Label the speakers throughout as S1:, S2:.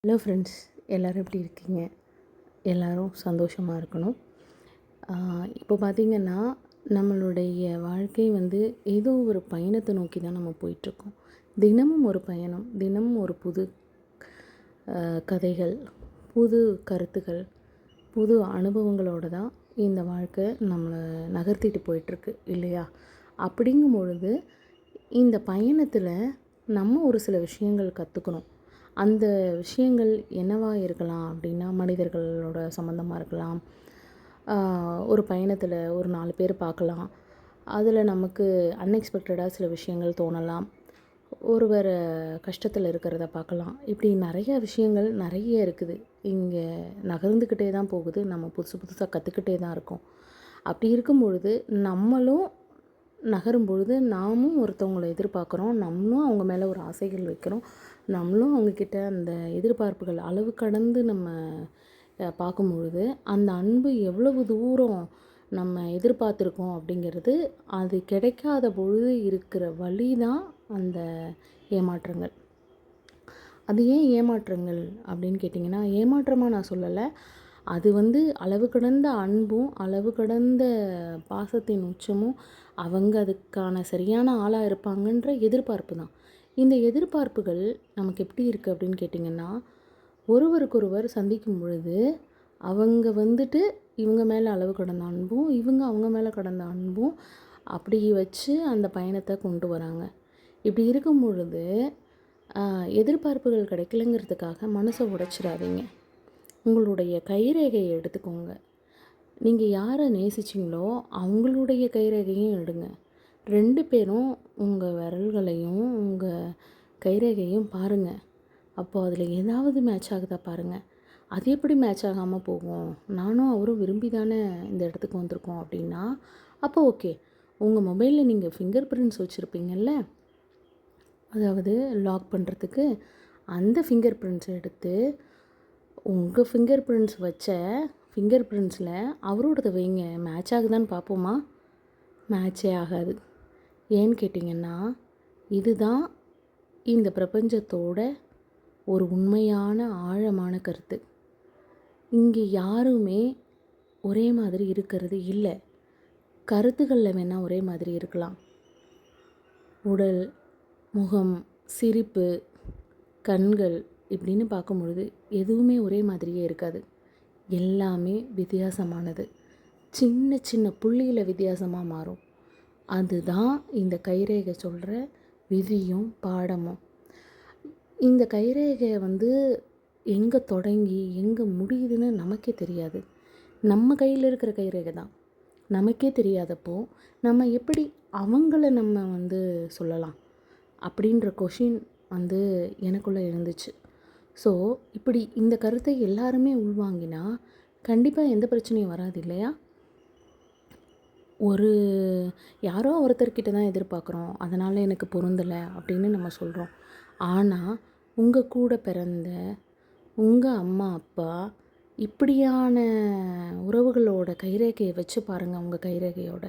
S1: Hello friends, எல்லோரும் எப்படி இருக்கீங்க? எல்லோரும் சந்தோஷமாக இருக்கணும். இப்போ பார்த்திங்கன்னா, நம்மளுடைய வாழ்க்கை ஏதோ ஒரு பயணத்தை நோக்கி தான் நம்ம போயிட்டுருக்கோம். தினமும் ஒரு பயணம், தினமும் ஒரு புது கதைகள், புது கருத்துக்கள், புது அனுபவங்களோடு தான் இந்த வாழ்க்கை நம்மளை நகர்த்திட்டு போயிட்டுருக்கு இல்லையா? அப்படிங்கும் பொழுது இந்த பயணத்தில் நம்ம ஒரு சில விஷயங்கள் கற்றுக்கணும். அந்த விஷயங்கள் என்னவாக இருக்கலாம் அப்படின்னா, மனிதர்களோட சம்மந்தமாக இருக்கலாம். ஒரு பயணத்தில் ஒரு 4 பேர் பார்க்கலாம். அதில் நமக்கு அன்எக்ஸ்பெக்டடாக சில விஷயங்கள் தோணலாம். ஒருவர் கஷ்டத்தில் இருக்கிறத பார்க்கலாம். இப்படி நிறைய விஷயங்கள் நிறைய இருக்குது. இங்கே நகர்ந்துக்கிட்டே தான் போகுது. நம்ம புதுசு புதுசாக கற்றுக்கிட்டே தான் இருக்கோம். அப்படி இருக்கும் பொழுது நம்மளும் நகரும் பொழுது நாமும் ஒருத்தவங்களை எதிர்பார்க்குறோம். நம்மளும் அவங்க மேலே ஒரு ஆசைகள் வைக்கிறோம். நம்மளும் அவங்கக்கிட்ட அந்த எதிர்பார்ப்புகள் அளவு கடந்து நம்ம பார்க்கும்பொழுது அந்த அன்பு எவ்வளவு தூரம் நம்ம எதிர்பார்த்துருக்கோம் அப்படிங்கிறது, அது கிடைக்காத பொழுது இருக்கிற வலி தான் அந்த ஏமாற்றங்கள். அது ஏன் ஏமாற்றங்கள் அப்படின்னு கேட்டிங்கன்னா, ஏமாற்றமாக நான் சொல்லலை. அது அளவு கடந்த அன்பும் அளவு கடந்த பாசத்தின் உச்சமும் அவங்க அதுக்கான சரியான ஆளாக இருப்பாங்கன்ற எதிர்பார்ப்பு தான். இந்த எதிர்பார்ப்புகள் நமக்கு எப்படி இருக்குது அப்படின்னு கேட்டிங்கன்னா, ஒருவருக்கொருவர் சந்திக்கும் பொழுது அவங்க இவங்க மேலே அளவு கடந்த அன்பும், இவங்க அவங்க மேலே கடந்த அன்பும் அப்படி வச்சு அந்த பயணத்தை கொண்டு வராங்க. இப்படி இருக்கும் பொழுது எதிர்பார்ப்புகள் கிடைக்கலங்கிறதுக்காக மனசை உடைச்சிடாதீங்க. உங்களுடைய கைரேகையை எடுத்துக்கோங்க. நீங்கள் யாரை நேசிச்சிங்களோ அவங்களுடைய கைரேகையும் எடுங்க. 2 பேரும் உங்கள் விரல்களையும் உங்கள் கைரேகையும் பாருங்கள். அப்போது அதில் ஏதாவது மேட்ச் ஆகுதா பாருங்கள். அது எப்படி மேட்ச் ஆகாமல் போகும்? நானும் அவரும் விரும்பி தானே இந்த இடத்துக்கு வந்திருக்கோம் அப்படின்னா, அப்போ ஓகே. உங்கள் மொபைலில் நீங்கள் ஃபிங்கர் பிரிண்ட்ஸ் வச்சுருப்பீங்கள்ல, அதாவது லாக் பண்ணுறதுக்கு, அந்த ஃபிங்கர் பிரிண்ட்ஸை எடுத்து உங்கள் ஃபிங்கர் பிரிண்ட்ஸ் வச்ச ஃபிங்கர் பிரிண்ட்ஸில் அவரோடதை வைங்க. மேட்ச் ஆகுதான்னு பார்ப்போமா? மேட்சே ஆகாது. ஏன்னு கேட்டிங்கன்னா, இதுதான் இந்த பிரபஞ்சத்தோட ஒரு உண்மையான ஆழமான கருத்து. இங்கே யாருமே ஒரே மாதிரி இருக்கிறது இல்லை. கருத்துக்களில் வேணால் ஒரே மாதிரி இருக்கலாம். உடல், முகம், சிரிப்பு, கண்கள் இப்படின்னு பார்க்கும் பொழுது எதுவுமே ஒரே மாதிரியே இருக்காது. எல்லாமே வித்தியாசமானது. சின்ன சின்ன புள்ளியில் வித்தியாசமாக மாறும். அதுதான் இந்த கைரேகை சொல்கிற விதியும் பாடமும். இந்த கைரேகை எங்கே தொடங்கி எங்கே முடியுதுன்னு நமக்கே தெரியாது. நம்ம கையில் இருக்கிற கைரேகை தான். நமக்கே தெரியாதப்போ நம்ம எப்படி அவங்கள நம்ம சொல்லலாம் அப்படின்ற கொஷின் எனக்குள்ளே இருந்துச்சு. ஸோ இப்படி இந்த கருத்தை எல்லாருமே உள்வாங்கினா கண்டிப்பாக எந்த பிரச்சனையும் வராது இல்லையா? யாரோ ஒருத்தர்கிட்ட தான் எதிர்பார்க்குறோம், அதனால் எனக்கு பொருந்தலை அப்படின்னு நம்ம சொல்கிறோம். ஆனால் உங்கள் கூட பிறந்த உங்கள் அம்மா அப்பா இப்படியான உறவுகளோட கைரேகையை வச்சு பாருங்கள். உங்கள் கைரேகையோட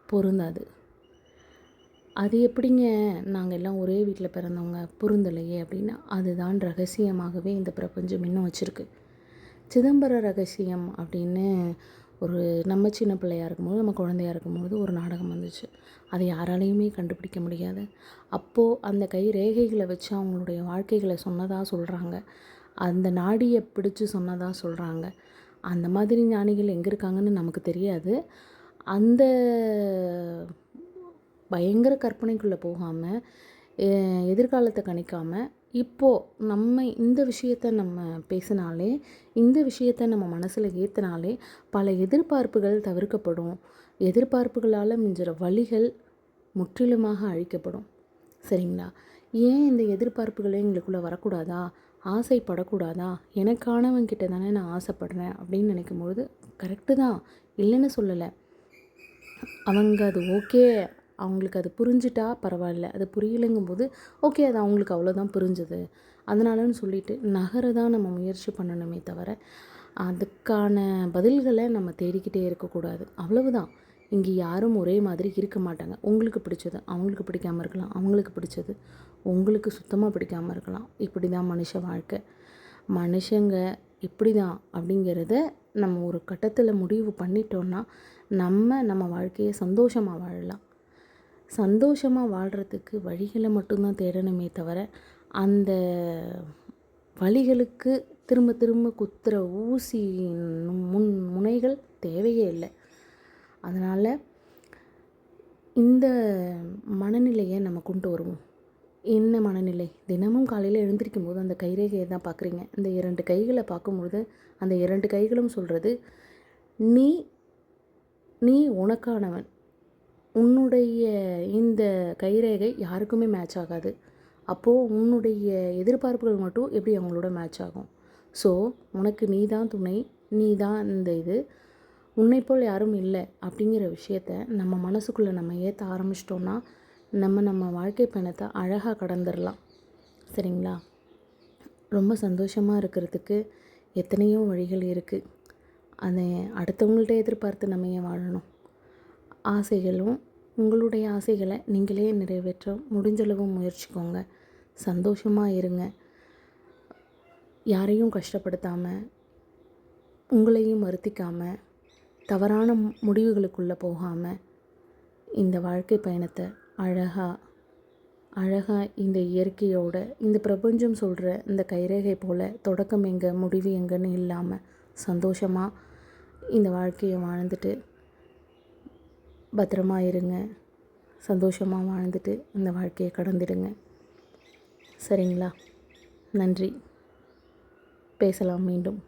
S1: பொருந்தாது. அது எப்படிங்க நாங்கள் எல்லாம் ஒரே வீட்டில் பிறந்தவங்க பொருந்தலையே அப்படின்னா, அதுதான் ரகசியமாகவே இந்த பிரபஞ்சம் இன்னும் வச்சுருக்கு. சிதம்பர ரகசியம் அப்படின்னு ஒரு நம்ம சின்ன பிள்ளையாக இருக்கும்போது, நம்ம குழந்தையாக இருக்கும்போது ஒரு நாடகம் வந்துச்சு. அதை யாராலையுமே கண்டுபிடிக்க முடியாது. அப்போது அந்த கை ரேகைகளை வச்சு அவங்களுடைய வாழ்க்கைகளை சொன்னதாக சொல்கிறாங்க. அந்த நாடியை பிடிச்சு சொன்னதாக சொல்கிறாங்க. அந்த மாதிரி ஞானிகள் எங்கே இருக்காங்கன்னு நமக்கு தெரியாது. அந்த பயங்கர கற்பனைக்குள்ளே போகாமல், எதிர்காலத்தை கணிக்காமல், இப்போது நம்ம இந்த விஷயத்தை நம்ம பேசினாலே, இந்த விஷயத்தை நம்ம மனசில் ஏற்றினாலே பல எதிர்பார்ப்புகள் தவிர்க்கப்படும். எதிர்பார்ப்புகளால் மிஞ்சுற வலிகள் முற்றிலுமாக அழிக்கப்படும். சரிங்களா? ஏன் இந்த எதிர்பார்ப்புகளே எங்களுக்குள்ளே வரக்கூடாதா? ஆசைப்படக்கூடாதா? எனக்கானவங்கிட்ட தானே நான் ஆசைப்படுறேன் அப்படின்னு நினைக்கும்பொழுது கரெக்டு தான், இல்லைன்னு சொல்லலை. அவங்க அது ஓகே, அவங்களுக்கு அது புரிஞ்சிட்டா பரவாயில்ல. அது புரியலைங்கும்போது ஓகே, அது அவங்களுக்கு அவ்வளோதான் புரிஞ்சுது, அதனாலன்னு சொல்லிட்டு நகர தான் நம்ம முயற்சி பண்ணணுமே தவிர அதுக்கான பதில்களை நம்ம தேடிக்கிட்டே இருக்கக்கூடாது. அவ்வளவுதான். இங்கே யாரும் ஒரே மாதிரி இருக்க மாட்டாங்க. உங்களுக்கு பிடிச்சது அவங்களுக்கு பிடிக்காமல் இருக்கலாம், அவங்களுக்கு பிடிச்சது உங்களுக்கு சுத்தமாக பிடிக்காமல் இருக்கலாம். இப்படி தான் மனுஷ வாழ்க்கை. மனுஷங்க இப்படி தான் அப்படிங்கிறத நம்ம ஒரு கட்டத்தில் முடிவு பண்ணிட்டோன்னா நம்ம வாழ்க்கையை சந்தோஷமாக வாழலாம். சந்தோஷமாக வாழ்கிறதுக்கு வழிகளை மட்டும்தான் தேடணுமே தவிர அந்த வழிகளுக்கு திரும்ப திரும்ப குத்துற ஊசி முனைகள் தேவையே இல்லை. அதனால் இந்த மனநிலையை நம்ம கொண்டு வருவோம். என்ன மனநிலை? தினமும் காலையில் எழுந்திரிக்கும் போது அந்த கைரேகையை தான் பார்க்குறீங்க. இந்த 2 கைகளை பார்க்கும்பொழுது அந்த 2 கைகளும் சொல்கிறது, நீ நீ உனக்கானவன். உன்னுடைய இந்த கைரேகை யாருக்குமே மேட்ச் ஆகாது. அப்போது உன்னுடைய எதிர்பார்ப்புகள் மட்டும் எப்படி அவங்களோட மேட்ச் ஆகும்? ஸோ உனக்கு நீ தான் துணை, நீ தான் இந்த இது, உன்னைப்போல் யாரும் இல்லை அப்படிங்கிற விஷயத்த நம்ம மனசுக்குள்ளே நம்ம ஏற்ற ஆரம்பிச்சிட்டோன்னா நம்ம வாழ்க்கை பயணத்தை அழகாக கடந்துடலாம். சரிங்களா? ரொம்ப சந்தோஷமாக இருக்கிறதுக்கு எத்தனையோ வழிகள் இருக்குது. அதை அடுத்தவங்கள்ட்ட எதிர்பார்த்து நம்ம ஏன் வாழணும்? ஆசைகளும் உங்களுடைய ஆசைகளை நீங்களே நிறைவேற்ற முடிஞ்சளவு முயற்சிக்கோங்க. சந்தோஷமாக இருங்க. யாரையும் கஷ்டப்படுத்தாமல், உங்களையும் வருத்திக்காமல், தவறான முடிவுகளுக்குள்ளே போகாமல் இந்த வாழ்க்கை பயணத்தை அழகாக இந்த இயற்கையோட, இந்த பிரபஞ்சம் சொல்கிற இந்த கைரேகை போல் தொடக்கம் எங்கே முடிவு எங்கன்னு இல்லாமல் சந்தோஷமாக இந்த வாழ்க்கையை வாழ்ந்துட்டு பத்திரமா இருங்க. சந்தோஷமாக வாழ்ந்துட்டு இந்த வாழ்க்கையை கடந்துடுங்க. சரிங்களா? நன்றி. பேசலாம் மீண்டும்.